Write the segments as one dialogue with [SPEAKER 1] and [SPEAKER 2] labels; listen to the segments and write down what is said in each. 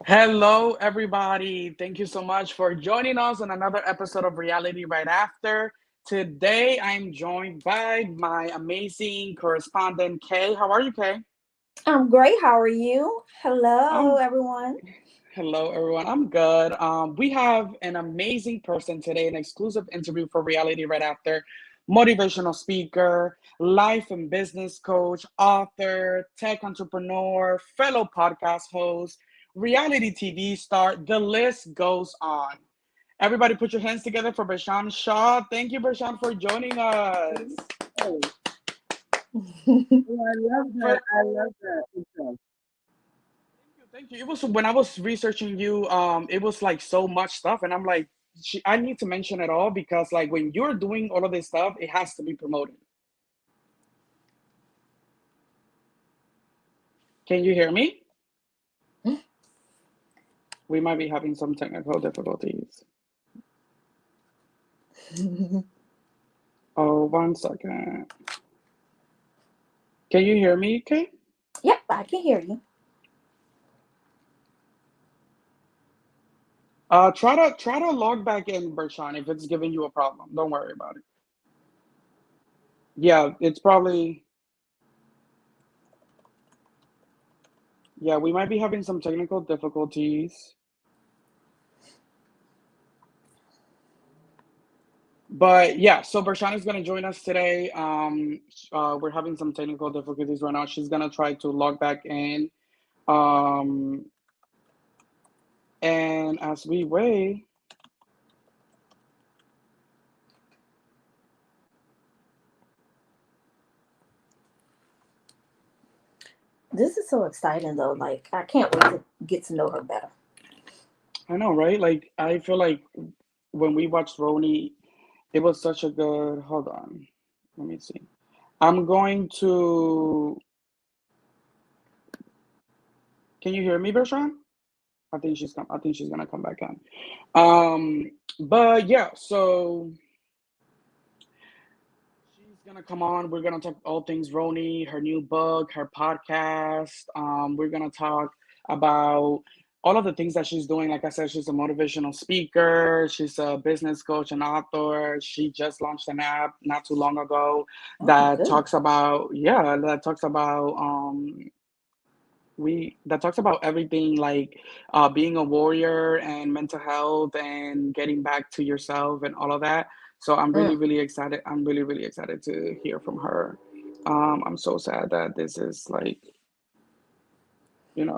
[SPEAKER 1] Hello, everybody. Thank you so much for joining us on another episode of Reality Right After. Today, I'm joined by my amazing correspondent, Kay. How are you, Kay?
[SPEAKER 2] I'm great. How are you? Hello,
[SPEAKER 1] I'm
[SPEAKER 2] everyone.
[SPEAKER 1] Hello, everyone. I'm good. We have an amazing person today, an exclusive interview for Reality Right After. Motivational speaker, life and business coach, author, tech entrepreneur, fellow podcast host, reality TV star. The list goes on. Everybody, put your hands together for Bershan Shaw. Thank you, Bershan, for joining us.
[SPEAKER 3] Oh, oh, I love that.
[SPEAKER 1] For
[SPEAKER 3] I love that.
[SPEAKER 1] Thank you. It was when I was researching you, it was like so much stuff, and I'm like, I need to mention it all because like when you're doing all of this stuff, it has to be promoted. Can you hear me? We might be having some technical difficulties. Oh, 1 second. Can you hear me, Kate?
[SPEAKER 2] Yep, I can hear you.
[SPEAKER 1] Try to log back in, Bershan, if it's giving you a problem. Don't worry about it. Yeah, it's probably yeah, we might be having some technical difficulties. But yeah, so Bershan is gonna join us today. We're having some technical difficulties right now. She's gonna try to log back in. Um, and as we wait,
[SPEAKER 2] This is so exciting, though. Like, I can't wait to get to know her better.
[SPEAKER 1] I know, right? Like I feel like when we watched RHONY, it was such a good. Hold on, let me see. I'm going to. Can you hear me, Bershan? I think she's gonna come back in. But yeah, so she's gonna come on. We're gonna talk all things RHONY, her new book, her podcast. We're gonna talk about all of the things that she's doing. Like I said, she's a motivational speaker. She's a business coach and author. She just launched an app not too long ago
[SPEAKER 2] Oh, good.
[SPEAKER 1] that talks about we that talks about everything like being a warrior and mental health and getting back to yourself and all of that. So I'm really,
[SPEAKER 2] Mm.
[SPEAKER 1] really excited. I'm really, really excited to hear from her. I'm so sad that this is like,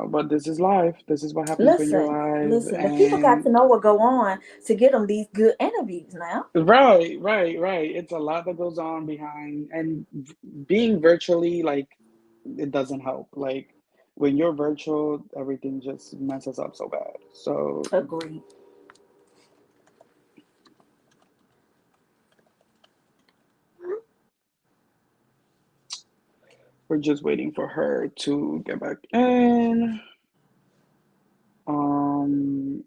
[SPEAKER 1] but this is life. This is what happens when you're live.
[SPEAKER 2] Listen. The people got
[SPEAKER 1] And
[SPEAKER 2] to know what go on to get them these good interviews now.
[SPEAKER 1] right. It's a lot that goes on behind, and being virtually, like, it doesn't help. Like when you're virtual, everything just messes up so bad. So
[SPEAKER 2] Agreed.
[SPEAKER 1] we're just waiting for her to get back in. Um,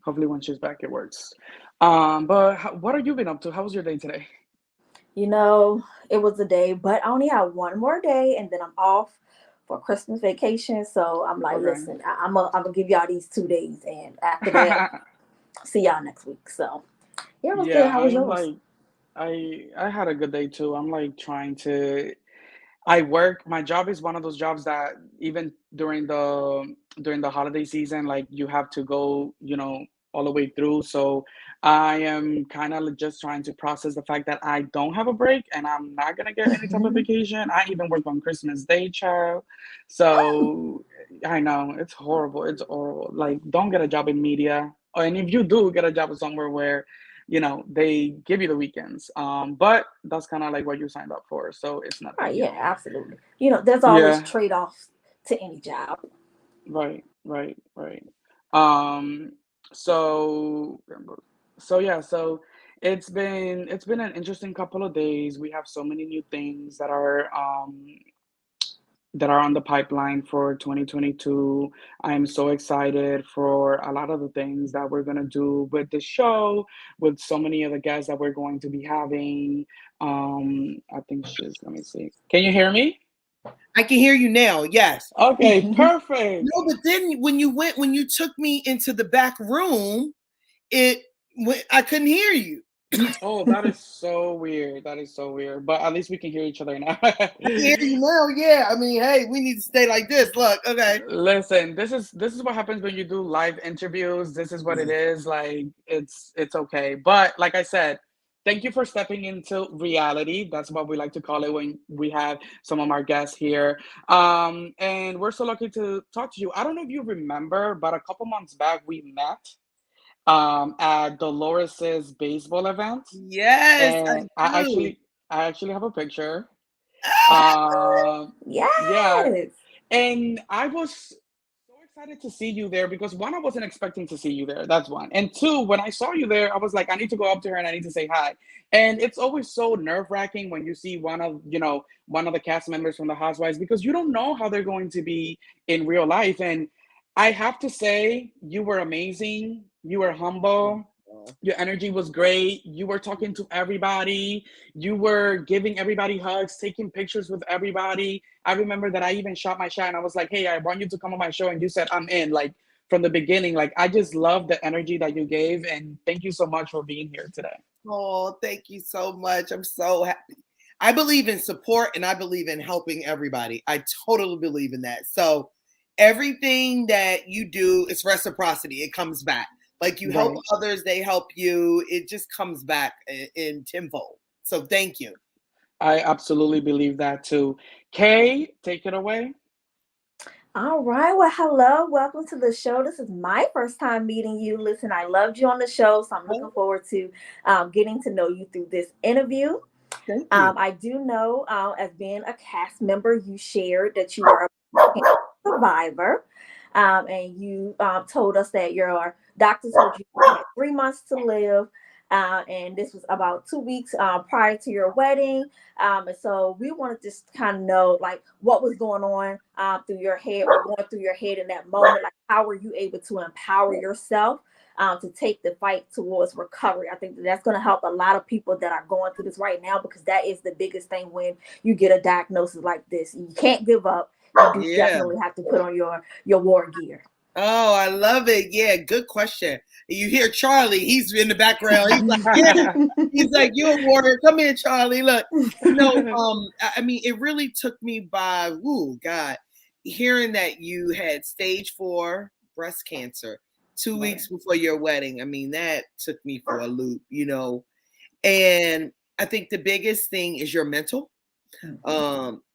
[SPEAKER 1] Hopefully, when she's back, it works. But what have you been up to? How was your day today?
[SPEAKER 2] You know, it was a day, but I only have one more day, and then I'm off for Christmas vacation. So I'm like,
[SPEAKER 1] Okay.
[SPEAKER 2] listen, I'm gonna give y'all these 2 days, and after that, see y'all next week. So yeah, it was good.
[SPEAKER 1] Yeah,
[SPEAKER 2] How was
[SPEAKER 1] I'm
[SPEAKER 2] yours?
[SPEAKER 1] like, I had a good day too. I'm like trying to. I work. My job is one of those jobs that even during the holiday season, like you have to go, all the way through. So I am kind of just trying to process the fact that I don't have a break and I'm not gonna get any type of vacation. I even work on Christmas Day, child. So I know it's horrible. It's horrible. Like, don't get a job in media, and if you do get a job somewhere where they give you the weekends, but that's kind of like what you signed up for, so it's nothing,
[SPEAKER 2] Right, yeah, absolutely. There's always
[SPEAKER 1] yeah,
[SPEAKER 2] trade offs to any job.
[SPEAKER 1] right. um so yeah, so It's been an interesting couple of days. We have so many new things that are on the pipeline for 2022. I'm so excited for a lot of the things that we're going to do with the show, with so many of the guests that we're going to be having. I think let me see. Can you hear me?
[SPEAKER 3] I can hear you now. Yes.
[SPEAKER 1] Okay, perfect.
[SPEAKER 3] No, but then when you took me into the back room, it I couldn't hear you.
[SPEAKER 1] Oh, that is so weird. That is so weird. But at least we can hear each other now.
[SPEAKER 3] I can hear you now. Yeah. I mean, hey, we need to stay like this. Look. Okay.
[SPEAKER 1] Listen, this is what happens when you do live interviews. This is what it is. Like it's okay. But like I said, thank you for stepping into reality. That's what we like to call it when we have some of our guests here. And we're so lucky to talk to you. I don't know if you remember, but a couple months back we met at Dolores's baseball event.
[SPEAKER 3] Yes, I
[SPEAKER 1] And
[SPEAKER 3] do.
[SPEAKER 1] I actually have a picture.
[SPEAKER 3] Ah,
[SPEAKER 1] Yeah,
[SPEAKER 2] Yes.
[SPEAKER 1] and I was so excited to see you there because one, I wasn't expecting to see you there. That's one. And two, when I saw you there, I was like, I need to go up to her and I need to say hi. And it's always so nerve-wracking when you see one of the cast members from the Housewives because you don't know how they're going to be in real life. And I have to say, you were amazing. You were humble. Your energy was great. You were talking to everybody. You were giving everybody hugs, taking pictures with everybody. I remember that I even shot my shot and I was like, hey, I want you to come on my show. And you said, I'm in. Like from the beginning, like I just love the energy that you gave. And thank you so much for being here today.
[SPEAKER 3] oh, thank you so much. I'm so happy. I believe in support and I believe in helping everybody. I totally believe in that. So everything that you do is reciprocity. It comes back. Like you help
[SPEAKER 1] Right.
[SPEAKER 3] others, they help you. It just comes back in tenfold. So thank you.
[SPEAKER 1] I absolutely believe that too. Kay, take it away.
[SPEAKER 2] All right. Well, hello. Welcome to the show. This is my first time meeting you. Listen, I loved you on the show, so I'm looking forward to getting to know you through this interview.
[SPEAKER 3] Thank you.
[SPEAKER 2] I do know, as being a cast member, you shared that you are a cancer survivor, and you told us that your doctor told you you had 3 months to live. And this was about 2 weeks prior to your wedding. And so we wanted to just kind of know, like, what was going on through your head or going through your head in that moment. Like, how were you able to empower yourself to take the fight towards recovery? I think that's going to help a lot of people that are going through this right now, because that is the biggest thing when you get a diagnosis like this. You can't give up. You do
[SPEAKER 3] Yeah.
[SPEAKER 2] definitely have to put on your war gear.
[SPEAKER 3] Oh, I love it. Yeah, good question. You hear Charlie, he's in the background. He's like, yeah. He's like, you're a warrior. Come here, Charlie. Look. I mean, it really took me by, ooh, God, hearing that you had stage 4 breast cancer 2 weeks before your wedding. I mean, that took me for a loop, And I think the biggest thing is your mental.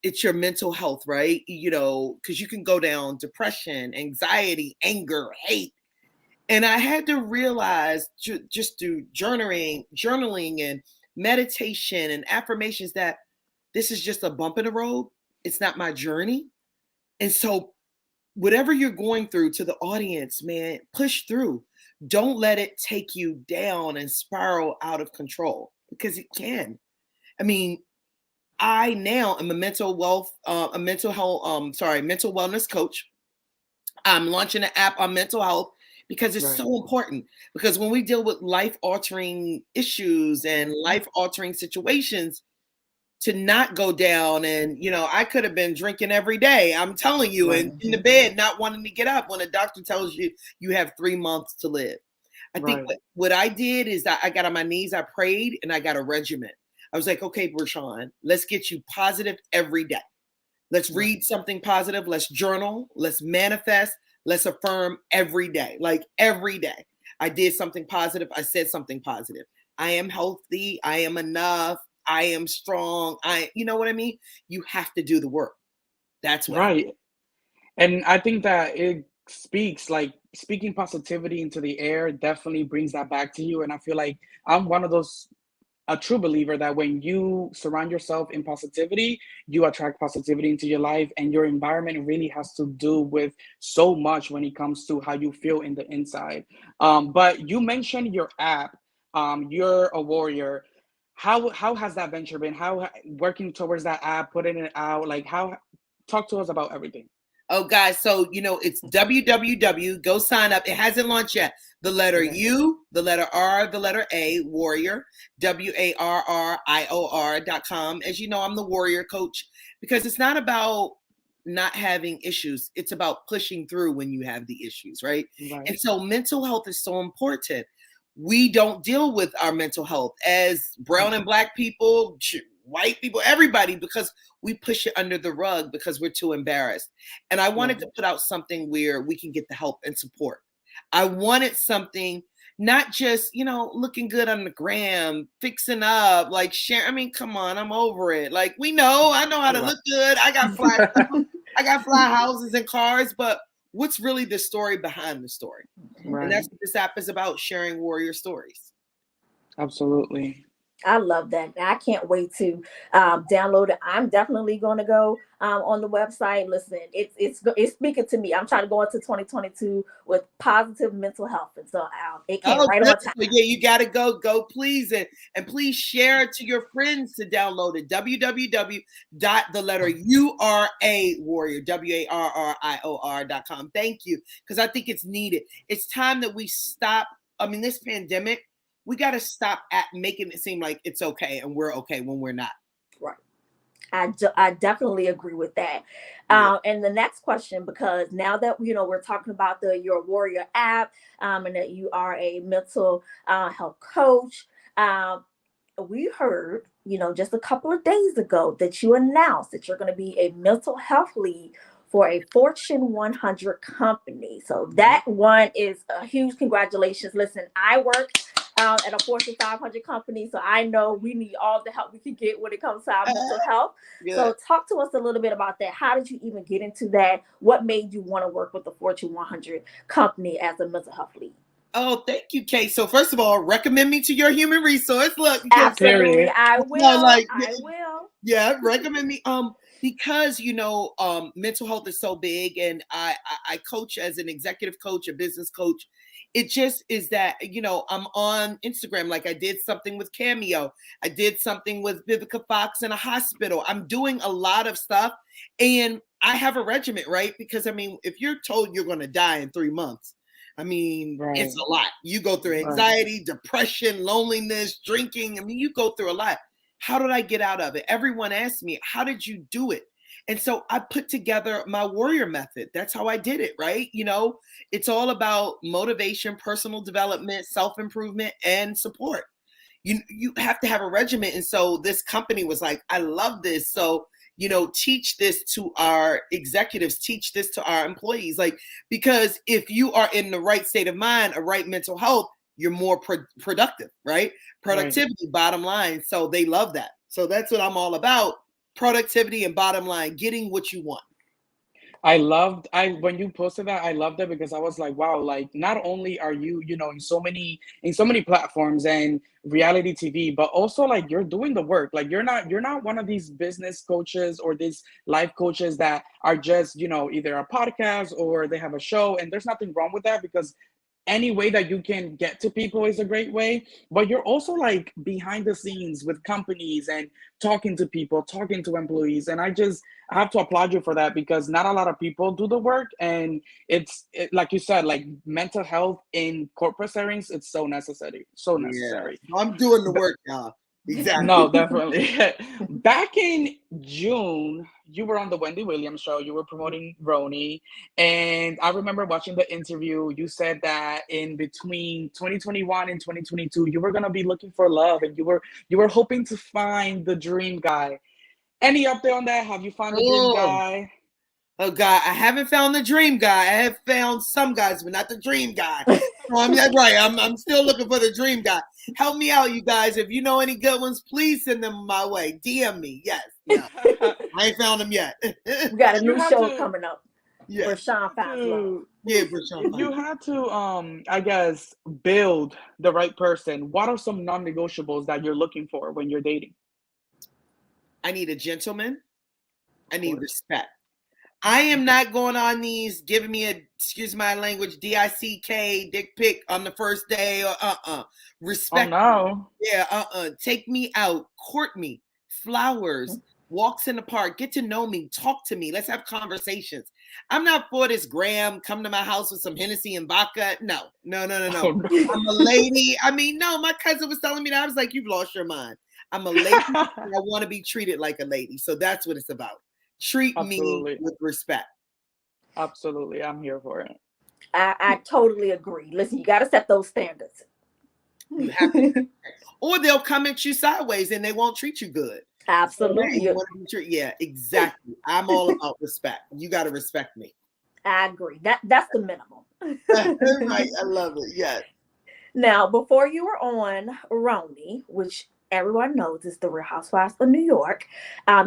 [SPEAKER 3] It's your mental health, right? Because you can go down depression, anxiety, anger, hate. And I had to realize just through journaling and meditation and affirmations that this is just a bump in the road. It's not my journey. And so whatever you're going through, to the audience, man, push through. Don't let it take you down and spiral out of control, because it can. I mean, I now am a mental wellness coach. I'm launching an app on mental health because it's
[SPEAKER 1] Right.
[SPEAKER 3] so important. Because when we deal with life altering issues and life altering situations, to not go down, and I could have been drinking every day, I'm telling you, and
[SPEAKER 1] Right.
[SPEAKER 3] in the bed not wanting to get up when a doctor tells you you have 3 months to live. I think
[SPEAKER 1] Right.
[SPEAKER 3] what I did is that I got on my knees, I prayed, and I got a regimen. I was like, okay, Bershan, let's get you positive every day. Let's
[SPEAKER 1] Right.
[SPEAKER 3] read something positive. Let's journal. Let's manifest. Let's affirm every day. Like every day. I did something positive. I said something positive. I am healthy. I am enough. I am strong. You know what I mean? You have to do the work. That's what I.
[SPEAKER 1] Right. And I think that it speaks like speaking positivity into the air definitely brings that back to you. And I feel like I'm one of those a true believer that when you surround yourself in positivity, you attract positivity into your life, and your environment really has to do with so much when it comes to how you feel in the inside. But you mentioned your app. you're a warrior. How has that venture been? How working towards that app, putting it out, like how? Talk to us about everything.
[SPEAKER 3] Oh, guys, so it's www. Go sign up. It hasn't launched yet. The letter
[SPEAKER 1] Okay.
[SPEAKER 3] U, the letter R, the letter A, warrior, WARRIOR.com. As you know, I'm the warrior coach because it's not about not having issues. It's about pushing through when you have the issues, right?
[SPEAKER 1] Right.
[SPEAKER 3] And so mental health is so important. We don't deal with our mental health as brown and black people, white people, everybody, because we push it under the rug because we're too embarrassed. And I wanted
[SPEAKER 1] Right.
[SPEAKER 3] to put out something where we can get the help and support. I wanted something not just, looking good on the gram, fixing up, like share. I mean, come on, I'm over it. Like I know how to
[SPEAKER 1] Right.
[SPEAKER 3] look good. I got fly stuff. I got fly houses and cars, but what's really the story behind the story? And
[SPEAKER 1] Right.
[SPEAKER 3] that's what this app is about, sharing warrior stories.
[SPEAKER 1] Absolutely.
[SPEAKER 2] I love that. I can't wait to download it. I'm definitely going to go on the website. Listen, it's speaking to me. I'm trying to go into 2022 with positive mental health, and so it came
[SPEAKER 3] Oh,
[SPEAKER 2] right on time.
[SPEAKER 3] definitely. Yeah, you got to go please. And please share it to your friends to download it. www. The letter URA warrior, WARRIOR.com. Thank you. Because I think it's needed. It's time that we stop. I mean, this pandemic, we got to stop at making it seem like it's okay and we're okay when we're not.
[SPEAKER 2] Right. I definitely agree with that.
[SPEAKER 3] Yeah.
[SPEAKER 2] And the next question, because now that we're talking about your Warrior app, and that you are a mental health coach, we heard just a couple of days ago that you announced that you're going to be a mental health lead for a Fortune 100 company. So that one is a huge congratulations. Listen, I work at a Fortune 500 company, so I know we need all the help we can get when it comes to our mental health.
[SPEAKER 3] Good.
[SPEAKER 2] So talk to us a little bit about that. How did you even get into that? What made you want to work with the Fortune 100 company as a mental health lead?
[SPEAKER 3] Oh, thank you, Kate. So first of all, recommend me to your human resource. Look,
[SPEAKER 2] Absolutely, I will.
[SPEAKER 3] like,
[SPEAKER 2] I will.
[SPEAKER 3] yeah, recommend me. Because mental health is so big, and I coach as an executive coach, a business coach. It just is that I'm on Instagram. Like I did something with Cameo. I did something with Vivica Fox in a hospital. I'm doing a lot of stuff, and I have a regimen, right? Because I mean, if you're told you're going to die in 3 months. I mean,
[SPEAKER 1] Right.
[SPEAKER 3] it's a lot. You go through
[SPEAKER 1] Right.
[SPEAKER 3] anxiety, depression, loneliness, drinking. I mean, you go through a lot. How did I get out of it? Everyone asked me, how did you do it? And so I put together my warrior method. That's how I did it, right? It's all about motivation, personal development, self-improvement, and support. You have to have a regimen. And so this company was like, I love this. So teach this to our executives, teach this to our employees. Like, because if you are in the right state of mind, a right mental health, you're more productive, right? Productivity, bottom line. So they love that. So that's what I'm all about. Productivity and bottom line, getting what you want.
[SPEAKER 1] I when you posted that, I loved it because I was like, wow, like not only are you, in so many platforms and reality TV, but also like you're doing the work. Like you're not one of these business coaches or these life coaches that are just, either a podcast or they have a show, and there's nothing wrong with that because any way that you can get to people is a great way, but you're also like behind the scenes with companies and talking to people, talking to employees, and I have to applaud you for that because not a lot of people do the work, and like you said, like mental health in corporate settings, it's so necessary, so
[SPEAKER 3] Yeah,
[SPEAKER 1] necessary.
[SPEAKER 3] I'm doing the work, y'all. Exactly.
[SPEAKER 1] No, definitely. Back in June, you were on the Wendy Williams show. You were promoting RHONY, and I remember watching the interview. You said that in between 2021 and 2022, you were gonna be looking for love, and you were hoping to find the dream guy. Any update on that? Have you found the dream
[SPEAKER 3] Oh,
[SPEAKER 1] guy?
[SPEAKER 3] oh God, I haven't found the dream guy. I have found some guys, but not the dream guy. So I'm that's right. I'm still looking for the dream guy. Help me out, you guys. If you know any good ones, please send them my way. DM me. Yes. No, I ain't found them yet.
[SPEAKER 2] We got a
[SPEAKER 1] You
[SPEAKER 2] new
[SPEAKER 1] had
[SPEAKER 2] show
[SPEAKER 1] to.
[SPEAKER 2] coming up.
[SPEAKER 3] Yeah.
[SPEAKER 2] Bershan finds love.
[SPEAKER 1] To
[SPEAKER 3] Yeah, Bershan
[SPEAKER 1] if
[SPEAKER 3] Shaw.
[SPEAKER 1] you had to I guess build the right person, what are some non-negotiables that you're looking for when you're dating?
[SPEAKER 3] I need a gentleman. I
[SPEAKER 1] Of
[SPEAKER 3] need
[SPEAKER 1] course.
[SPEAKER 3] respect. I am not going on these giving me a, excuse my language, dick pic on the first day or
[SPEAKER 1] Oh
[SPEAKER 3] respect me.
[SPEAKER 1] no.
[SPEAKER 3] Yeah, take me out, court me, flowers, walks in the park, get to know me, talk to me, let's have conversations. I'm not for this Graham, come to my house with some Hennessy and vodka. No, no, no, no, no.
[SPEAKER 1] Oh no.
[SPEAKER 3] I'm a lady. I mean, no, my cousin was telling me that. I was like, you've lost your mind. I'm a lady and I want to be treated like a lady. So that's what it's about. Treat me
[SPEAKER 1] Absolutely.
[SPEAKER 3] with respect.
[SPEAKER 1] Absolutely. I'm here for it.
[SPEAKER 2] I totally agree. Listen, you got to set those standards.
[SPEAKER 3] You have to, or they'll come at you sideways and they won't treat you good. So, hey,
[SPEAKER 2] Absolutely.
[SPEAKER 3] you want to be treated? Yeah, exactly. I'm all about respect. You got to respect me.
[SPEAKER 2] I agree. That's the minimum.
[SPEAKER 3] Right. I love it. Yes.
[SPEAKER 2] Now, before you were on RHONY, which everyone knows is the Real Housewives of New York,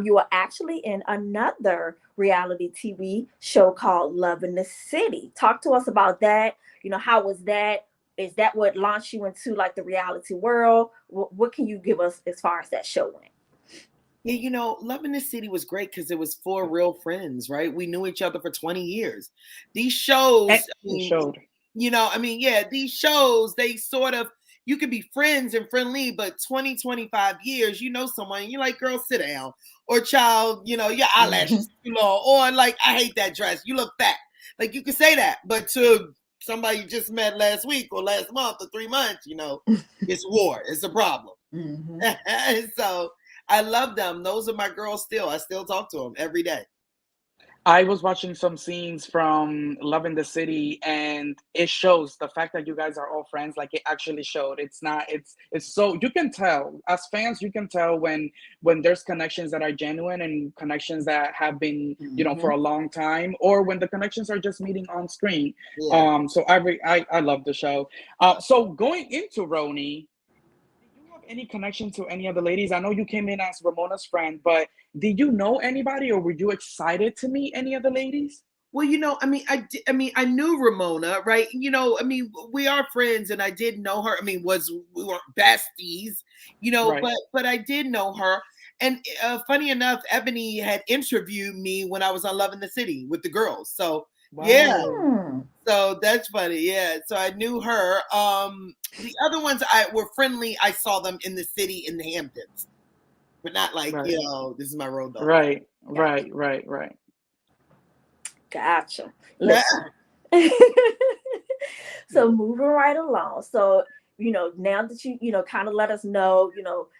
[SPEAKER 2] you were actually in another reality TV show called Love in the City. Talk to us about that. How was that? Is that what launched you into like the reality world? What can you give us as far as that show went?
[SPEAKER 3] Yeah, Love in the City was great because it was four real friends, right? We knew each other for 20 years. These shows,
[SPEAKER 1] And
[SPEAKER 3] I
[SPEAKER 1] it
[SPEAKER 3] mean,
[SPEAKER 1] showed.
[SPEAKER 3] yeah, these shows, they sort of, you can be friends and friendly, but 20, 25 years, you know someone, you're like, girl, sit down. Or child, your eyelashes too long. Or like, I hate that dress. You look fat. Like, you can say that. But to somebody you just met last week or last month or 3 months, it's war. It's a problem. So I love them. Those are my girls still. I still talk to them every day.
[SPEAKER 1] I was watching some scenes from Love in the City, and it shows the fact that you guys are all friends. Like it actually showed. It's not. It's so you can tell as fans. You can tell when there's connections that are genuine and connections that have been for a long time, or when the connections are just meeting on screen.
[SPEAKER 3] Yeah.
[SPEAKER 1] So I love the show. So going into RHONY, did you have any connection to any of the ladies? I know you came in as Ramona's friend, but did you know anybody or were you excited to meet any of the ladies?
[SPEAKER 3] Well, I knew Ramona, right? We are friends, and I did know her. I mean, we weren't besties,
[SPEAKER 1] Right.
[SPEAKER 3] but I did know her. And funny enough, Ebony had interviewed me when I was on Love in the City with the girls. So yeah,
[SPEAKER 1] Wow.
[SPEAKER 3] so that's funny. Yeah, so I knew her. The other ones I were friendly. I saw them in the city in the Hamptons, but not like
[SPEAKER 1] Right.
[SPEAKER 3] this is my road dog.
[SPEAKER 1] Right.
[SPEAKER 2] Gotcha.
[SPEAKER 1] Right. Right. Right.
[SPEAKER 2] Gotcha. Listen. So moving right along. So, now that you kind of let us know,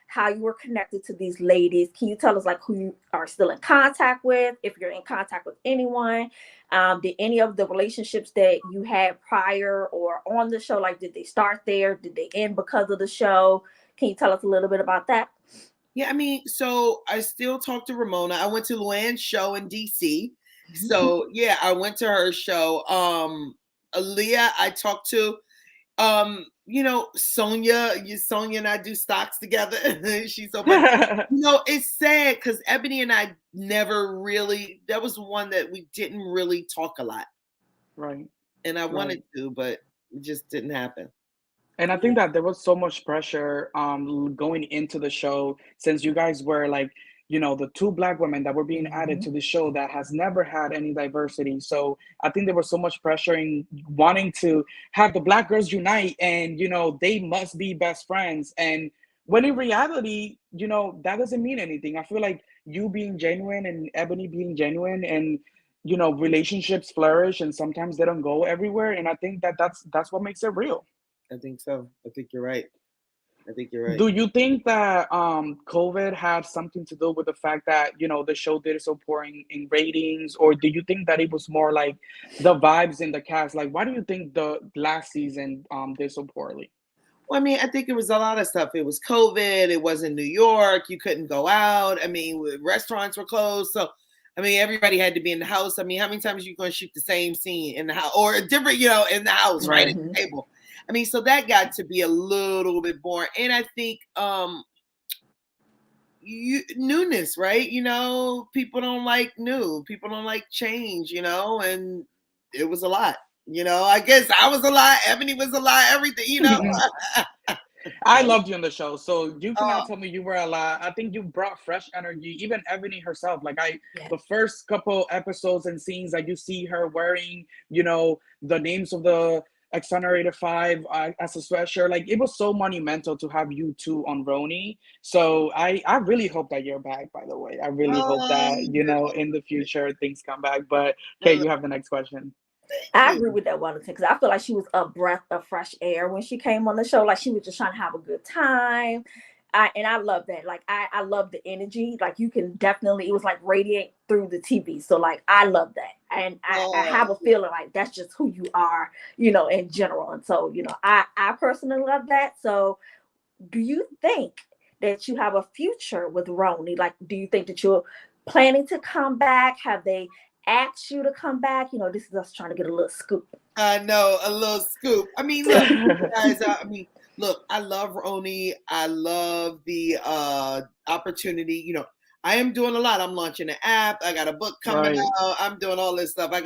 [SPEAKER 2] how you were connected to these ladies, can you tell us like who you are still in contact with, if you're in contact with anyone? Did any of the relationships that you had prior or on the show, like did they start there? Did they end because of the show? Can you tell us a little bit about that?
[SPEAKER 3] Yeah, so I still talk to Ramona. I went to Luann's show in DC. So yeah, I went to her show. Aaliyah, I talked to. Sonia and I do stocks together. She's so funny. It's sad because Ebony and I never really, that was one that we didn't really talk a lot.
[SPEAKER 1] Right.
[SPEAKER 3] And I
[SPEAKER 1] Right.
[SPEAKER 3] wanted to, but it just didn't happen.
[SPEAKER 1] And I think that there was so much pressure going into the show since you guys were like, the two black women that were being added to the show that has never had any diversity. So I think there was so much pressure in wanting to have the black girls unite and, they must be best friends. And when in reality, that doesn't mean anything. I feel like you being genuine and Ebony being genuine and, relationships flourish and sometimes they don't go everywhere. And I think that that's what makes it real.
[SPEAKER 3] I think so. I think you're right. I think you're right.
[SPEAKER 1] Do you think that COVID had something to do with the fact that the show did so poor in ratings, or do you think that it was more like the vibes in the cast? Like, why do you think the last season did so poorly?
[SPEAKER 3] Well, I think it was a lot of stuff. It was COVID. It was in New York. You couldn't go out. Restaurants were closed. So, everybody had to be in the house. How many times are you going to shoot the same scene in the house or a different, in the house, right at the table? So that got to be a little bit boring. And I think newness, right? People don't like new. People don't like change, and it was a lot. I guess I was a lot. Ebony was a lot. Everything,
[SPEAKER 1] I loved you on the show, so you cannot
[SPEAKER 3] Oh,
[SPEAKER 1] tell me you were a lot. I think you brought fresh energy. Even Ebony herself, like
[SPEAKER 2] Yeah.
[SPEAKER 1] the first couple episodes and scenes that you see her wearing, the names of the Exonerated Five as a sweatshirt, like it was so monumental to have you two on RHONY. So I really hope that you're back. By the way, I really hope that
[SPEAKER 3] girl,
[SPEAKER 1] in the future things come back. But okay, you have the next question.
[SPEAKER 3] thank
[SPEAKER 2] I agree
[SPEAKER 3] you.
[SPEAKER 2] with that Wellington because I feel like she was a breath of fresh air when she came on the show. Like she was just trying to have a good time. I love that. Like I love the energy. Like you can definitely, it was like radiate through the TV. So like I love that. And I
[SPEAKER 3] Oh,
[SPEAKER 2] have a feeling like that's just who you are, in general. And so, I personally love that. So do you think that you have a future with RHONY? Like, do you think that you're planning to come back? Have they asked you to come back? This is us trying to get a little scoop.
[SPEAKER 3] I know, a little scoop. I mean, look, guys. I mean, look. I love RHONY. I love the opportunity. I am doing a lot. I'm launching an app. I got a book coming
[SPEAKER 1] Right.
[SPEAKER 3] out. I'm doing all this stuff. I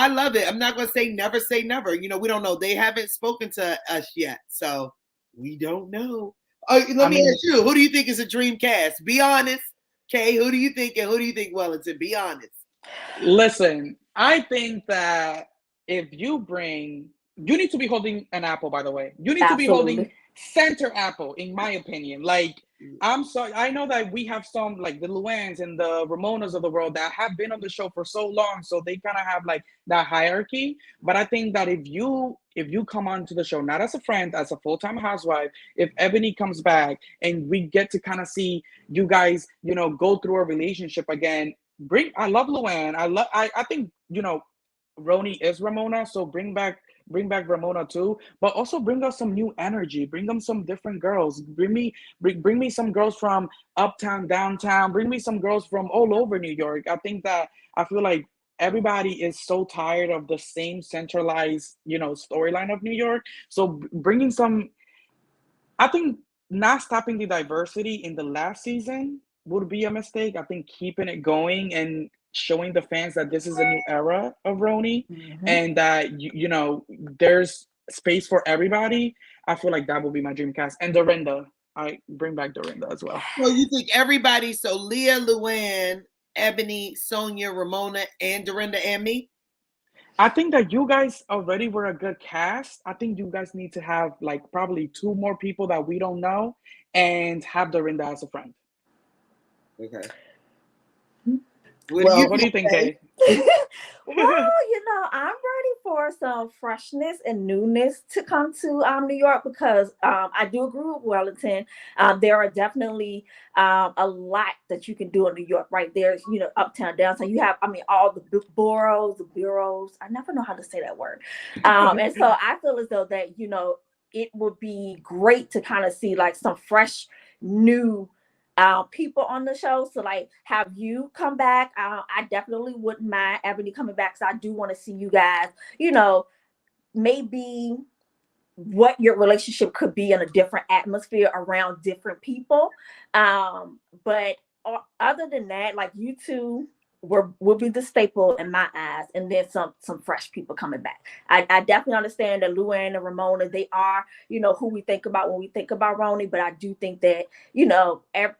[SPEAKER 3] love it. I'm not gonna say never say never. We don't know. They haven't spoken to us yet, so we don't know. Let
[SPEAKER 1] I
[SPEAKER 3] me
[SPEAKER 1] mean,
[SPEAKER 3] ask you. Who do you think is a dream cast? Be honest. Okay, who do you think, and who do you think, Wellington? Be honest.
[SPEAKER 1] listen, I think that if you need to be holding an apple, by the way. You need to be holding
[SPEAKER 2] Absolutely.
[SPEAKER 1] center apple, in my opinion. Like, I'm sorry, I know that we have some, like the Luanns and the Ramonas of the world that have been on the show for so long, so they kind of have like that hierarchy. But I think that if you come onto the show, not as a friend, as a full-time housewife, if Ebony comes back and we get to kind of see you guys, go through a relationship again, I love Luann. I think, RHONY is Ramona, so bring back Ramona too, but also bring us some new energy. Bring them some different girls. Bring me some girls from uptown, downtown. Bring me some girls from all over New York. I feel like everybody is so tired of the same centralized, storyline of New York. So bringing some, I think not stopping the diversity in the last season would be a mistake. I think keeping it going and showing the fans that this is a new era of RHONY
[SPEAKER 2] Mhm.
[SPEAKER 1] and that there's space for everybody. I feel like that would be my dream cast. And Dorinda, I bring back Dorinda as well.
[SPEAKER 3] So you think everybody? So Leah, Luann, Ebony, Sonia, Ramona, and Dorinda, and me.
[SPEAKER 1] I think that you guys already were a good cast. I think you guys need to have like probably two more people that we don't know and have Dorinda as a friend.
[SPEAKER 3] Okay.
[SPEAKER 2] Mhm.
[SPEAKER 3] What do you
[SPEAKER 2] Well,
[SPEAKER 1] What do you think,
[SPEAKER 3] say?
[SPEAKER 1] Kay?
[SPEAKER 2] I'm ready for some freshness and newness to come to New York because I do agree with Wellington. There are definitely a lot that you can do in New York, right? There's, uptown, downtown. You have, I mean, all the bureaus. I never know how to say that word. And so I feel as though that, it would be great to kind of see like some fresh, new people on the show. So like have you come back. I definitely wouldn't mind Ebony coming back. So I do want to see you guys, maybe what your relationship could be in a different atmosphere around different people. But other than that, like you two will be the staple in my eyes, and then some fresh people coming back. I definitely understand that Luann and Ramona, they are, who we think about when we think about RHONY, but I do think that,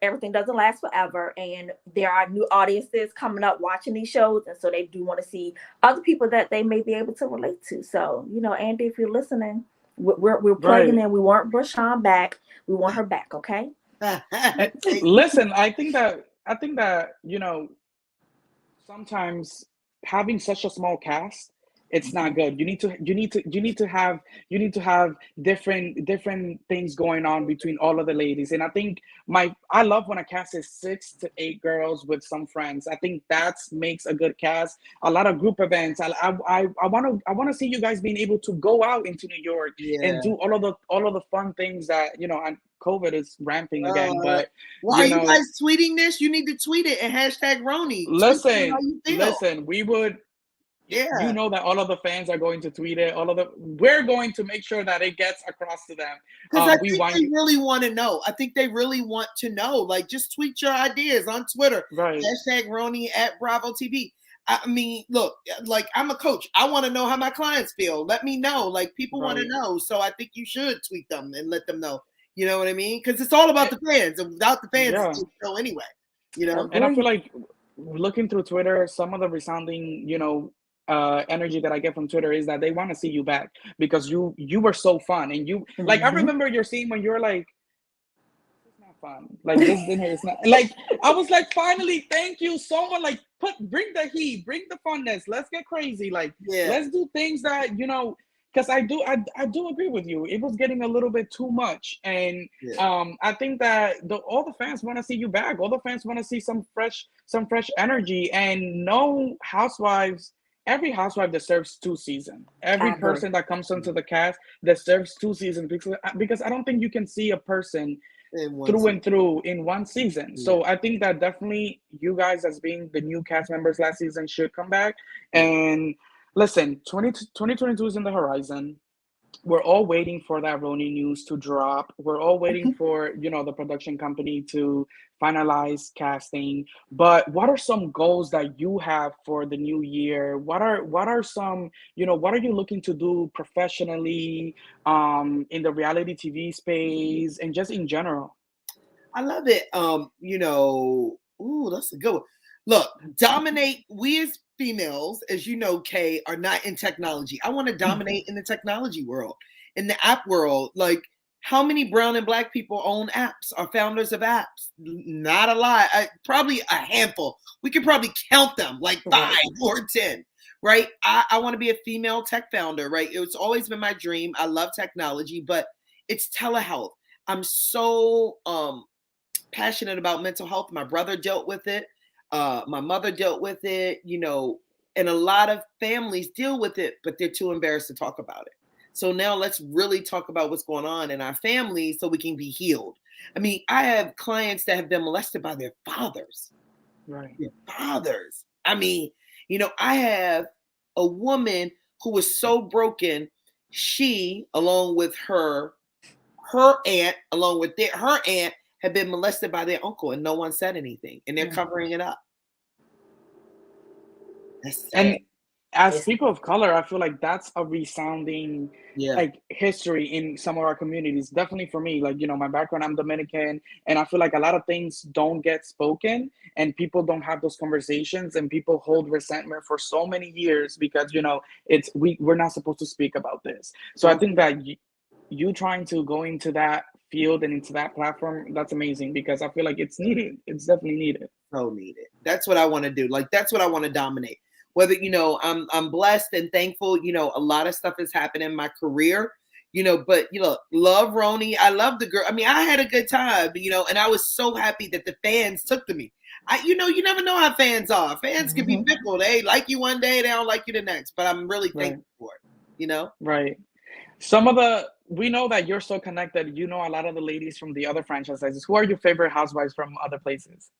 [SPEAKER 2] everything doesn't last forever, and there are new audiences coming up watching these shows, and so they do want to see other people that they may be able to relate to. So, Andy, if you're listening, we're plugging
[SPEAKER 1] Right.
[SPEAKER 2] in. We want Bershan back. We want her back. Okay.
[SPEAKER 1] And
[SPEAKER 3] Thank you.
[SPEAKER 1] listen, I think that sometimes having such a small cast, it's not good. You need to have different things going on between all of the ladies. And I love when a cast is 6 to 8 girls with some friends. I think that makes a good cast. A lot of group events. I want to see you guys being able to go out into New York and
[SPEAKER 3] Yeah.
[SPEAKER 1] do all of the fun things that, and COVID is ramping again.
[SPEAKER 3] Uh,
[SPEAKER 1] But
[SPEAKER 3] why are
[SPEAKER 1] you
[SPEAKER 3] you
[SPEAKER 1] know
[SPEAKER 3] guys tweeting this? You need to tweet it and hashtag RHONY. Tweet it how
[SPEAKER 1] Listen,
[SPEAKER 3] you feel.
[SPEAKER 1] listen. We would. You
[SPEAKER 3] Yeah.
[SPEAKER 1] know that all of the fans are going to tweet it. We're going to make sure that it gets across to them.
[SPEAKER 3] Because I
[SPEAKER 1] We
[SPEAKER 3] think
[SPEAKER 1] want
[SPEAKER 3] they
[SPEAKER 1] you
[SPEAKER 3] really want to know. I think they really want to know. Like, just tweet your ideas on Twitter.
[SPEAKER 1] right,
[SPEAKER 3] Hashtag RHONY at Bravo TV. I mean, look, like I'm a coach. I want to know how my clients feel. Let me know. Like people want to
[SPEAKER 1] right.
[SPEAKER 3] know. So I think you should tweet them and let them know. You know what I mean? Because it's all about
[SPEAKER 1] Eh,
[SPEAKER 3] the fans, and without the fans,
[SPEAKER 1] yeah.
[SPEAKER 3] it's no anyway. You know?
[SPEAKER 1] And I feel
[SPEAKER 2] Agree.
[SPEAKER 1] like looking through Twitter, some of the resounding, energy that I get from Twitter is that they want to see you back because you were so fun and you like I
[SPEAKER 2] Hmm.
[SPEAKER 1] remember your scene when you were like, this is not fun. Like this dinner is not like I was like, finally, thank you. Someone like bring the heat, bring the funness. Let's get crazy. Like
[SPEAKER 3] Yeah.
[SPEAKER 1] let's do things that because I do agree with you. It was getting a little bit too much. And
[SPEAKER 3] Yeah.
[SPEAKER 1] I think that all the fans want to see you back. All the fans want to see some fresh energy. And no housewives, every housewife deserves 2 seasons. Every
[SPEAKER 2] I agree.
[SPEAKER 1] person that comes onto the cast deserves 2 seasons because I don't think you can see a person
[SPEAKER 3] In one
[SPEAKER 1] through
[SPEAKER 3] season.
[SPEAKER 1] and through in one season.
[SPEAKER 3] Yeah.
[SPEAKER 1] So I think that definitely you guys, as being the new cast members last season, should come back.
[SPEAKER 3] Yeah.
[SPEAKER 1] And listen, 2022 is in the horizon. We're all waiting for that RHONY news to drop. We're all waiting for, the production company to finalize casting. But what are some goals that you have for the new year? What are some, what are you looking to do professionally, in the reality TV space and just in general?
[SPEAKER 3] I love it. Ooh, that's a good one. Look, dominate. We as females, as you know, Kay, are not in technology. I want to dominate in the technology world, in the app world. Like, how many brown and black people own apps, are founders of apps? Not a lot. Probably a handful. We could probably count them, like five
[SPEAKER 2] Right.
[SPEAKER 3] or 10. Right? I want to be a female tech founder. Right? It's always been my dream. I love technology, but it's telehealth. I'm so passionate about mental health. My brother dealt with it. My mother dealt with it, and a lot of families deal with it, but they're too embarrassed to talk about it. So now let's really talk about what's going on in our families so we can be healed. I mean, I have clients that have been molested by their fathers.
[SPEAKER 1] Right.
[SPEAKER 3] Their fathers. I mean, I have a woman who was so broken. She, along with her aunt, along with her aunt, had been molested by their uncle, and no one said anything, and they're
[SPEAKER 1] Yeah.
[SPEAKER 3] covering it up. That's sad.
[SPEAKER 1] And as
[SPEAKER 2] It's
[SPEAKER 1] people of color, I feel like that's a resounding
[SPEAKER 3] Yeah.
[SPEAKER 1] like history in some of our communities. Definitely for me, like, my background, I'm Dominican, and I feel like a lot of things don't get spoken and people don't have those conversations and people hold resentment for so many years because, we're not supposed to speak about this. So I think
[SPEAKER 3] Mhm.
[SPEAKER 1] that you trying to go into that field and into that platform, that's amazing because I feel like it's needed. It's definitely needed.
[SPEAKER 3] So needed. That's what I want to do. Like, that's what I want to dominate. Whether, I'm blessed and thankful, a lot of stuff has happened in my career, but love RHONY. I love the girl. I mean, I had a good time, and I was so happy that the fans took to me. You never know how fans are. Fans can be
[SPEAKER 2] Mhm.
[SPEAKER 3] fickle. They like you one day, they don't like you the next. But I'm really
[SPEAKER 1] Right.
[SPEAKER 3] thankful for it.
[SPEAKER 1] Right. We know that you're so connected. You know a lot of the ladies from the other franchises. Who are your favorite housewives from other places?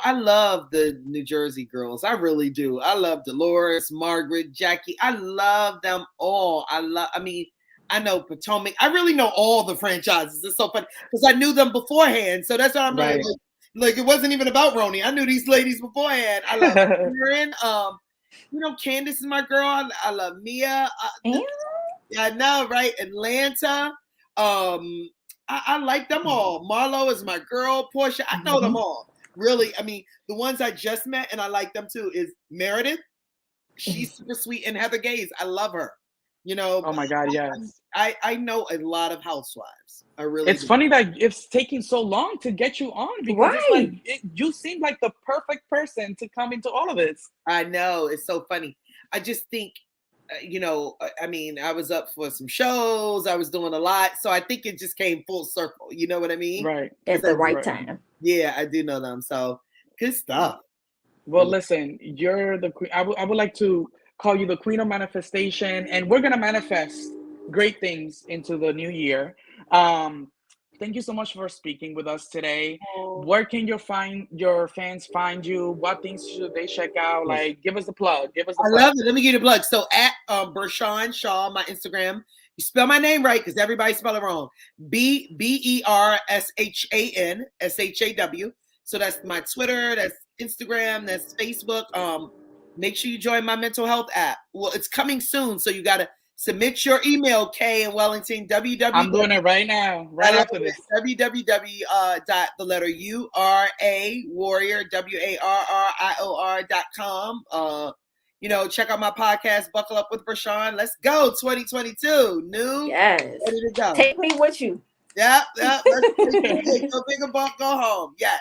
[SPEAKER 3] I love the New Jersey girls. I really do. I love Dolores, Margaret, Jackie. I love them all. I mean, I know Potomac. I really know all the franchises. It's so funny because I knew them beforehand. So that's why I'm really
[SPEAKER 1] Right.
[SPEAKER 3] like it wasn't even about RHONY. I knew these ladies beforehand. I love Karen. Candace is my girl. I love Mia.
[SPEAKER 2] And
[SPEAKER 3] Yeah, I know, right? Atlanta. I like them all. Marlo is my girl. Portia, I know them
[SPEAKER 2] mhm.
[SPEAKER 3] all. Really, I mean, the ones I just met and I like them too is Meredith. She's super sweet, and Heather Gaze. I love her. You know,
[SPEAKER 1] Oh my God, yes.
[SPEAKER 3] I know a lot of housewives. I really
[SPEAKER 1] It's
[SPEAKER 3] do.
[SPEAKER 1] funny that it's taking so long to get you on because it's like
[SPEAKER 2] Right.
[SPEAKER 1] you seem like the perfect person to come into all of this.
[SPEAKER 3] I know, it's so funny. I just think, I mean, I was up for some shows. I was doing a lot, so I think it just came full circle. You know what I mean?
[SPEAKER 1] Right.
[SPEAKER 2] At
[SPEAKER 3] Because
[SPEAKER 2] the
[SPEAKER 3] I do.
[SPEAKER 2] right
[SPEAKER 1] Right.
[SPEAKER 2] time.
[SPEAKER 3] Yeah, I do know them. So good stuff.
[SPEAKER 1] Well, listen, you're the queen. I would like to call you the queen of manifestation, and we're gonna manifest great things into the new year. Um, thank you so much for speaking with us today. Where can your fans find you? What things should they check out? Like, give us the plug. Give us the
[SPEAKER 3] I
[SPEAKER 1] plug.
[SPEAKER 3] love it. Let me give you the plug. So at Bershan Shaw, my Instagram, you spell my name right because everybody spell it wrong. BERSHAN SHAW. So that's my Twitter, that's Instagram, that's Facebook. Make sure you join my mental health app. Well, it's coming soon, so you gotta Submit your email, K in Wellington, www.
[SPEAKER 1] I'm doing it right now, right after this.
[SPEAKER 3] www.the warrior, warrior.com. Check out my podcast, Buckle Up with Bershan. Let's go, 2022. New,
[SPEAKER 2] Yes.
[SPEAKER 3] ready to go.
[SPEAKER 2] Take me with you.
[SPEAKER 3] Yep. Let's go big and bulk, go home. Yes.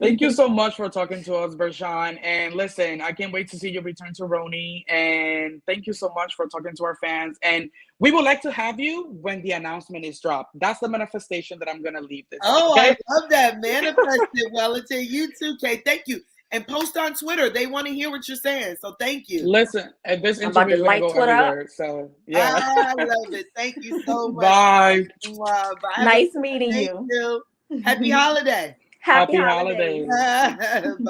[SPEAKER 1] Thank you so much for talking to us, Bershan. And listen, I can't wait to see you return to RHONY. And thank you so much for talking to our fans. And we would like to have you when the announcement is dropped. That's the manifestation that I'm going to leave this.
[SPEAKER 3] Oh,
[SPEAKER 1] okay?
[SPEAKER 3] I love that. Manifest it, Wellington. You too, Kay. Thank you. And post on Twitter. They want to hear what you're saying. So thank you.
[SPEAKER 1] Listen, this
[SPEAKER 2] I'm about
[SPEAKER 1] interview
[SPEAKER 2] to
[SPEAKER 1] is going to
[SPEAKER 2] light
[SPEAKER 1] go
[SPEAKER 2] Twitter
[SPEAKER 1] everywhere.
[SPEAKER 2] up.
[SPEAKER 1] So, yeah.
[SPEAKER 3] I love it. Thank you so much.
[SPEAKER 1] Bye.
[SPEAKER 3] Wow. Bye.
[SPEAKER 2] Nice meeting
[SPEAKER 3] Thank
[SPEAKER 2] you.
[SPEAKER 3] you. Happy holiday.
[SPEAKER 2] Happy
[SPEAKER 1] Happy holidays.
[SPEAKER 2] holidays.
[SPEAKER 3] Bye.